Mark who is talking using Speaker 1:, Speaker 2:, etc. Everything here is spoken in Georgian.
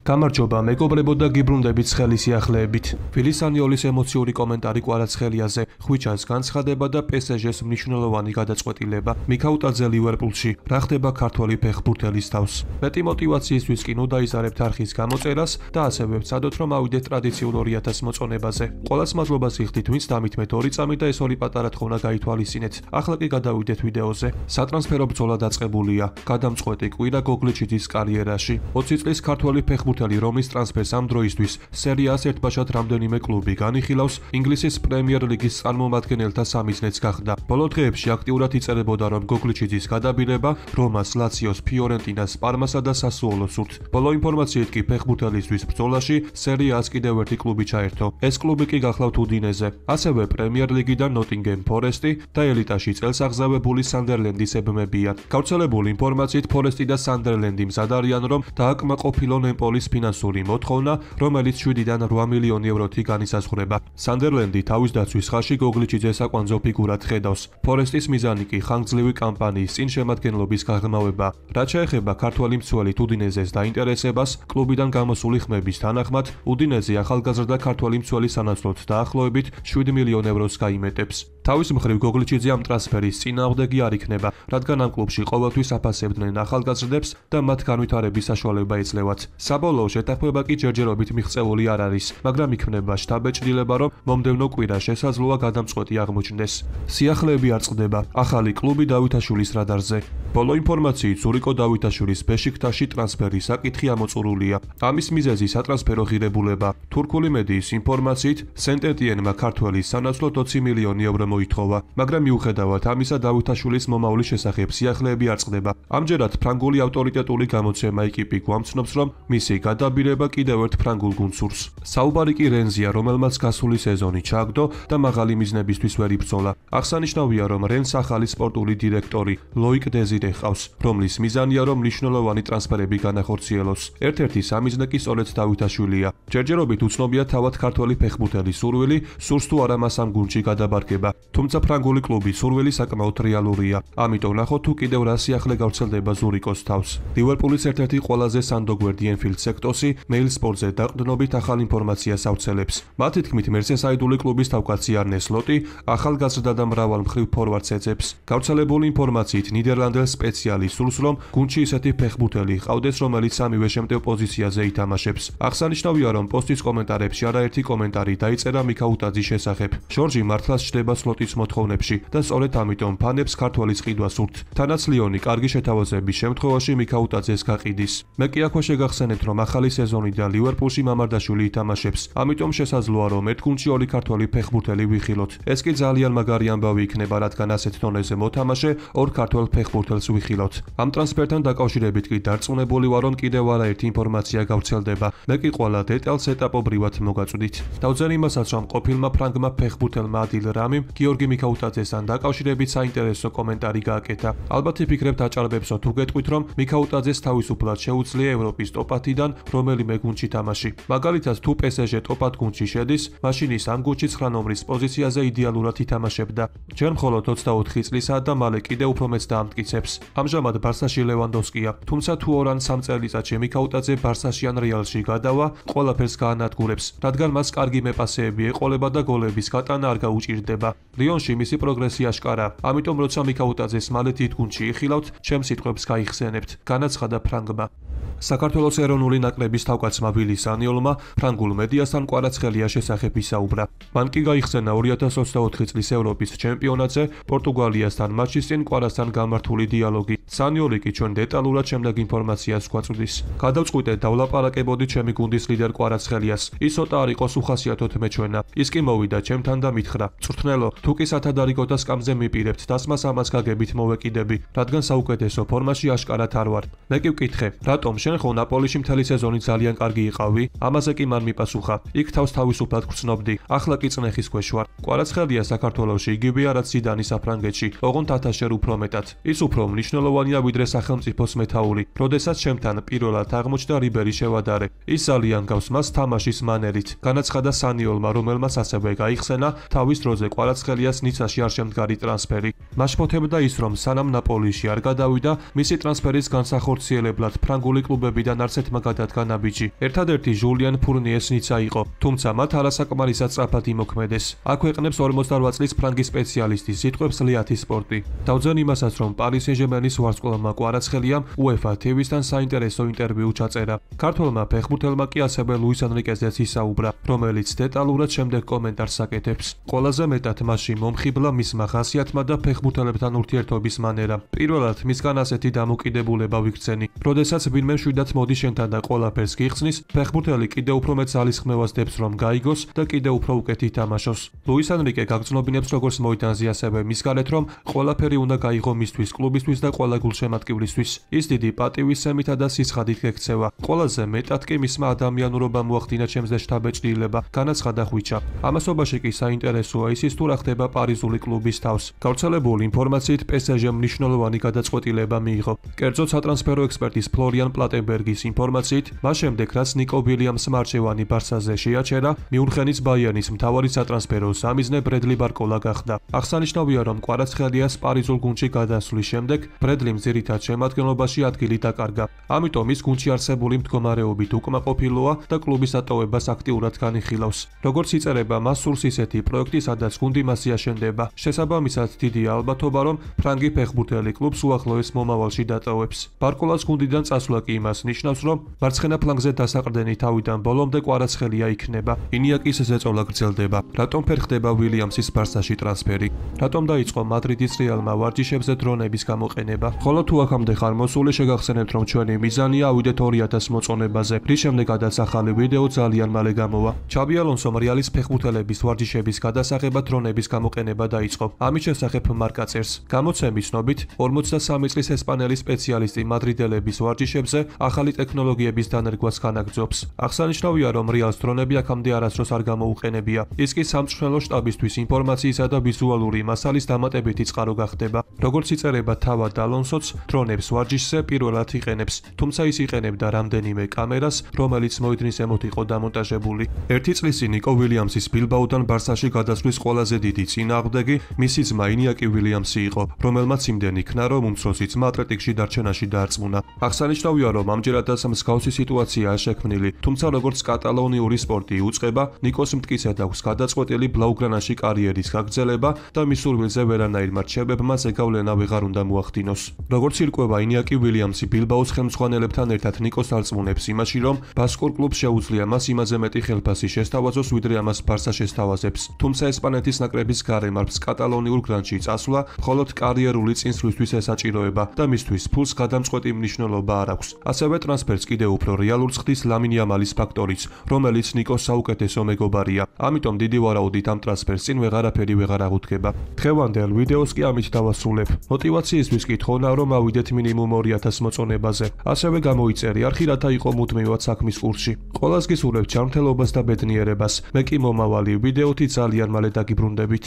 Speaker 1: გამარჯობა, მეგობრებო და გიბრუნდებით ცხელი სიახლეებით. ვილისანიოლის ემოციური კომენტარი კვარაცხელიაზე, ხვიჩას განცხადება და PSG-ს მნიშვნელოვანი გადაწყვეტილება. მიქაუტაძე ლივერპულში, რა ხდება ქართველი ფეხბურთელის თავს. მეტი მოტივაციისთვის კი ნუ დაიზარებთ არხის გამოწერას და ასევე ვცადოთ რომ ავიდეთ ტრადიციულ 2000 მოწონებაზე. ყველას მადლობას ვიხდით, ვინც დამითმეთ 2 წამი და ეს ორი პატარა თხოვნა გაითვალისწინეთ. ახლა კი გადავიდეთ ვიდეოზე. სატრანსფერო ბრძოლა დაწყებულია. გადამწყვეტი კვირა გოგლიჩიძის კარიერაში. 20 წლის ქართველი ფეხბურთელი რომლის ტრანსფერს ამ დროისთვის სერიას ერთბაშად რამდენიმე კლუბი განიხილავს, ინგლისის პრემიერ ლიგის წარმომადგენელთა სამიზნეც გახდა. ბოლო დღეებში აქტიურად იწერებოდა რომ გოგლიჩიძის გადაბირება რომას, ლაციოს, ფიორენტინას, პარმასა და სასუოლოს სურთ. ბოლო ინფორმაციით კი ფეხბურთელისთვის ბრძოლაში სერიას კიდევ ერთი კლუბი ჩაერთო. ეს კლუბი კი გახლავთ უდინეზე. ასევე პრემიერ ლიგიდან ნოტინგემ ფორესტი და ელიტაში წელს აღზევებული სანდერლენდის ებმებია. გავრცელებული ინფორმაციით ფორესტი და სანდერლენდი მზად არიან რომ დააკმაყოფილონ ემპოლის ფინანსური მოთხოვნა, რომელიც 7-დან 8 მილიონი ევროთი განისაზღვრება. სანდერლენდი თავის დაცვის ხარჯში გოგლიჩიძეს საკვანძო ფიგურად ხედავს. ფორესტის მიზანი კი ხანგრძლივი კამპანიის წინ შემადგენლობის გაღრმავება. რაც შეეხება ქართველი მცველით უდინეზეს დაინტერესებას, კლუბიდან გამოსული ხმების თანახმად, უდინეზე ახალგაზრდა ქართველი მცველი სანაცვლოდ დაახლოებით 7 მილიონ ევროს გაიმეტებს. თავის მხრივ გოგლიჩიძე ამ ტრანსფერის წინააღმდეგი არ იქნება, რადგან ამ კლუბში ყოველთვის აფასებდნენ ახალგაზრდებს და მათ განვითარების საშუალება ეძლევათ. საბოლოო შეთანხმება კი ჯერჯერობით მიღწეული არ არის, მაგრამ იქმნება შტაბ-ეჭრილება, რომ მომდევნო კვირა შესაძლოა გადამწყვეტი აღმოჩნდეს. სიახლეები არ წყდება. ახალი კლუბი დავითაშვილის რადარზე. ბოლო ინფორმაციით ზურიკო დავითაშვილის ბეშიქტაში ტრანსფერის საკითხი ამოწურულია. ამის მიზეზი სატრანსფერო ღირებულება. თურქული მედიის ინფორმაციით სენტ-ეტიენმა ქართველის სანაცვლოდ 20 მილიონი евро მოითხოვა, მაგრამ მიუხედავად ამისა დავითაშვილის მომავლის შესახებ სიახლეები არ წყდება. ამჯერად ფრანგული ავტორიტეტული გამოცემა იკიპი გვამცნობს, რომ მისი გადაბირება კიდევ ერთ ფრანგულ გუნდს სურს. საუბარი კი რენზია, რომელმაც გასული სეზონი ჩააგდო და მაღალი მიზნებისთვის ვერ იბრძოლა. აღსანიშნავია, რომ რენს ახალი სპორტული დირექტორი ლოიკ დეზირე ჰყავს, რომლის მიზანია, რომ მნიშვნელოვანი ტრანსფერები განახორციელოს. ერთ-ერთი სამიზნე კი სწორედ დავითაშვილია. ჯერჯერობით უცნობია თავად ქართველი ფეხბურთელის სურვილი, სურს თუ არა მას ამ გუნდში გადაბარგება. თუმცა ფრანგული კლუბის სურვილი საკმაოდ რეალურია. ამიტომ ნახოთ თუ კიდევ რა სიახლე გავრცელდება ზურიკოს თავს. ლივერპულის ერთ-ერთი ყველაზე სანდოგვერდი ენფილდ სექტოსი მეილ სპორტზე დაყრდნობით ახალ ინფორმაციას ავრცელებს. მათი თქმით, მერსესაიდული კლუბის თავკაცი არნე სლოტი ახალგაზრდა და მრავალმხრივ ფორვარდს ეძებს. გავრცელებული ინფორმაციით ნიდერლანდელ სპეციალისტს სურს, რომ გუნდში ისეთი ფეხბურთელი ჰყავდეს, რომელიც სამივე შემტევ პოზიციაზე ითამაშებს. აღსანიშნავია, რომ პოსტის კომენტარებში არაერთი კომენტარი დაიწერა მიქაუტაძის შესახებ. ჟორჟი მართლაც ჩდება სლოტის მოთხოვნებში და სწორედ ამიტომ ფანებს ქართველის ყიდვა სურთ. თანაც ლიონი კარგი შეთავაზების შემთხვევაში მიქაუტაძეს გაყიდის. მე კი აქვე შეგახსენებთ, რომ ახალი სეზონიდან ლივერპულში მამარდაშვილი ითამაშებს. ამიტომ შესაძლოა, რომ ერთ გუნდში ორი ქართველი ფეხბურთელი ვიხილოთ. ეს კი ძალიან მაგარი ამბავი იქნება, რადგან ასეთ დონეზე მოთამაშე ორ ქართველ ფეხბურთელს ვიხილოთ. ამ ტრანსფერთან დაკავშირებით კი დარწმუნებული ვარ, რომ კიდევ არაერთი ინფორმაცია გავრცელდება. მე კი ყველა დეტალს ეტაპობრივად მოგაწვდით. დავძენ იმასაც, რომ ყოფილმა ფრანგმა ფეხბურთელმა ადილ რამიმ გიორგი მიქაუტაძესთან დაკავშირებით საინტერესო კომენტარი გააკეთა. ალბათ იფიქრებთ აჭარბებსო თუ გეტყვით, რომ მიქაუტაძეს თავისუფლად შეუძლია ევროპის ტოპ-10-დან რომელიმე გუნდში თამაში. მაგალითად, თუ PSG ტოპ-10 გუნდში შედის, მაშინ ის ამ გუნდში 9 ნომრის პოზიციაზე იდეალურად ითამაშებდა. ჯერ მხოლოდ 24 წლისაა და მალე კიდევ უფრო მეც დაამტკიცებს. ამჟამად ბარსაში ლევანდოვსკია, თუმცა თუ 2 ან 3 წელიწადში მიქაუტაძე ბარსაში ან რეალში გადავა, ყველაფერს გაანადგურებს, რადგან მას კარგი მეპასეები ეყოლება და გოლების გატანა არ გაუჭირდება. ლიონში მისი პროგრესი აშკარა, ამიტომ როცა მიქაუტაძეს მალე თით გუნდში იხილავთ, ჩემს სიტყვებს გაიხსენებთ, განაცხადა ფრანგმა. საქართველოს ეროვნული ნაკრების თავკაცმა ვილისანიოლმა ფრანგულ მედიასთან კვარაცხელია შესახებ ისაუბრა. მან კი გაიხსენა 2024 წლის ევროპის ჩემპიონატზე პორტუგალიასთან მატჩის წინ კვარასთან გამართული დიალოგი. სანიოლი კი ჩვენ დეტალურად შემდეგ ინფორმაციას გვაწვდის. გადავწყვიტე დავლაპარაკებოდი ჩემი გუნდის ლიდერ კვარაცხელიას. ის ცოტა არ იყოს უხასიათოდ მეჩვენა. ის კი მოვიდა ჩემთან და მითხრა: "წვრთნელო, თუ კი სათადარიგო და სკამზე მიპირებთ, დასმას ამას გაგებით მოვეკიდები, რადგან საუკეთესო ფორმაში აშკარად არ ვარ." მე კი ვკითხე: "რატომ შენ ხო ნაპოლიში მთელი სეზონი ძალიან კარგი იყავი?" ამაზე კი მან მიპასუხა: "იქ თავს თავისუფლად გრძნობდი, ახლა კი წნეხის ქვეშ ვარ." კვარაცხელია საქართველოში იგივეა რაც ზიდანი საფრანგეთში, ოღონდ 1000-შერ უფრო მეტად. ის უფრო მნიშვნელოვანია ვიდრე სახელმწიფოს მეთაური. როდესაც ჩემთან პირველად აღმოჩნდა რიბერი შევადარე. ის ძალიან გავს მას თამაშის მანერით. განაცხადა სანიოლმა, რომელმაც ასევე გაიხსენა თავის დროზე კვარაცხელიას ნიცაში არ შემდგარი ტრანსფერი. მაშფოთებდა ის, რომ სანამ ნაპოლიში არ გადავიდა, მისი ტრანსფერის განსახორციელებლად ფრანგული კლუბებიდან არც ერთმა დადგა ნაბიჯი. ერთადერთი ჟულიან ფურნიეს ниცა იყო, თუმცა მათ არასაკმარისად სწრაფად იმოქმედეს. აქ ეყნებს 48 წლის ფრანგი სპეციალისტი სიტყვებს ლიათის სპორტი. დავძენ იმასაც, რომ პარის სენ-ჟერმენის ვარსკვლავმა კვარაცხელიამ UEFA TV-სთან საინტერესო ინტერვიუ ჩაწერა. ქართველმა ფეხბურთელმა კი ასევე ლუის ანრიკეზეც ისაუბრა, რომელიც დეტალურად შემდეგ კომენტარს აკეთებს. ყველაზე მეტად მასში მომხიბლა მისმა ხასიათმა და ფეხბურთელებთან ურთიერთობის მანერა. პირველად მისგან ასეთი დამოკიდებულება ვიქცენი. როდესაც ვინმე მშვიდად მოდის შენთან და ყველაფერს გიხსნის, ფეხბურთელი კიდევ უფრო მეტ ძალისხმევას დებს, რომ გაიგოს და კიდევ უფრო უკეთ ითამაშოს. ლუის ანრიკე გაგრძნობინებს როგორც მოედანზე, ასევე მის გარეთ, რომ ყველაფერი უნდა გაიღო მისთვის, კლუბისთვის და ყველა გულშემატკივრისთვის. ის დიდი პატივისცემითა და სიცხადით გექცევა. ყველაზე მეტად კი მისმა ადამიანურობა მოახდინა ჩემზე შთაბეჭდილება, განაცხადა ხვიჩა. ამასობაში კი საინტერესოა ის თუ რა ხდება პარიზული კლუბის თავს. გავრცელებული ინფორმაციით PSG-მ მნიშვნელოვანი გადაწყვეტილება მიიღო. კერძოდ სატრანსფერო ექსპერტის ფლორიან პლატენბერგის ინფორმაციით, მას შემდეგ რაც ნიკო ვილიამსმა არჩევანი ბარსაზე შეაჩერა, მიუნხენის ბაიერნის მთავარი სატრანსფერო სამიზნე ბრედლი ბარკოლა გახდა. აღსანიშნავია, რომ კვარაცხელიას პარიზულ გუნდში გადასვლის შემდეგ ბრედლიმ ძირითად შემადგენლობაში ადგილი დაკარგა. ამიტომ ის გუნდში არსებული მდგომარეობით უკმაყოფილოა და კლუბის ატოვებას აქტიურად განიხილავს. როგორც იწერება, მას სურს ისეთი პროექტი, სადაც გუნდი მასზე აშენდება. შესაბამისად, დიდია ალბათობა, რომ ფრანგი ფეხბურთელი კლუბს უახლოეს მომავალში დატოვებს. ბარკოლას გუნდიდან წასვლა კი იმას ნიშნავს, რომ მარცხენა ფლანგზე დასაყრდენი თავიდან ბოლომდე კვარაცხელია იქნება. ინიაკის ზეწოლა გრძელდება. რატომ ფერ ხდება ვილიამსის ბარსაში ტრანსფერი? რატომ დაიწყო მადრიდის რეალმა ვარჯიშებზე დრონების გამოყენება? ხოლო თუ აქამდე ხარ მოსული, შეგახსენებთ, რომ ჩვენი მიზანია ავიდეთ 2000 მოწონებაზე. რის შემდეგაც ახალი ვიდეო ძალიან მალე გამოვა. ჩაბი ალონსომ რეალის ფეხბურთელების ვარჯიშების გადასაღება დრონების გამოყენება დაიწყო. ამის შესახებ მარკა წერს. გამოცემის ცნობით, 43 წლის ესპანელი სპეციალისტი მადრიდელების ვარჯიშებზე ახალი ტექნოლოგიების დანერგვას განაგრძობს. აღსანიშნავია, რომ რეალს დრონები აქამდე არასდროს არ გამოუყენებია. ის კი სამწვრთნელო შტაბისთვის ინფორმაციისა და ვიზუალური მასალის დამატებითი წყარო გახდება. როგორც იწერება, თავად ალონსოც დრონებს ვარჯიშზე პირველად იყენებს, თუმცა ის იყენებდა რამდენიმე კამერას, რომელიც მოედნის ზემოთ იყო დამონტაჟებული. ერთი წლის წინ ნიკო ვილიამსის ბილბაოდან ბარსაში გადასვლის ყველაზე დიდი წინააღმდეგი მისი ძმა ინიაკი ვილიამსი იყო, რომელმაც იმდენი იქნა, რომ უმცროსი ძმა ატლეტიკში დარჩენაში დაარწმუნა. აღსანიშნავია, რომ ამჯერადაც მსგავსი სიტუაციაა შექმნილი, თუმცა როგორც კატალონიური სპორტი უწყება, ნიკოს მტკიცედ აქვს გადაწყვეტილი ბლაუგრანაში კარიერის გაგრძელება და მის სურვილზე ვერანაირმა რჩევებმა ზეგავლენა ვეღარ უნდა მოახდინოს. როგორც ირკვევა, ინიაკი ვილიამსი ბილბაოს ხელმძღვანელებთან ერთად ნიკოს არწმუნებს იმაში, რომ ბასკურ კლუბს შეუძლია მას იმაზე მეტი ხელფასი შესთავაზოს, ვიდრე ამას ბარსა შესთავაზებს. თუმცა ესპანეთის ნაკრების გარემარბს კატალონიურ გრანტში წასვლა მხოლოდ კარიერული წინსვლისთვის ესაჭიროება და მისთვის ფულს გადამწყვეტი მნიშვნელობა არ აქვს. ასევე ტრანსფერს კიდევ უფრო რეალურს ხდის ლამინ იამალის ფაქტორიც, რომელიც ნიკოს საუკეთესო მეგობარია. ამიტომ დიდი ვარაუდით ამ ტრანსფერს წინ ვეღარაფერი ვეღარ აღუდგება. დღევანდელ ვიდეოს კი ამით დავასრულებ. მოტივაციისთვის კი თხოვნა, რომ ავიდეთ მინიმუმ 2000 მოწონებაზე. ასევე გამოიწერე არხი, რათა იყო მუდმივად საქმის კურსში. ყველას გისურვებთ ჯანმრთელობას და ბედნიერებას. მე კი მომავალი ვიდეოთი ძალიან მალე დაგიბრუნდებით.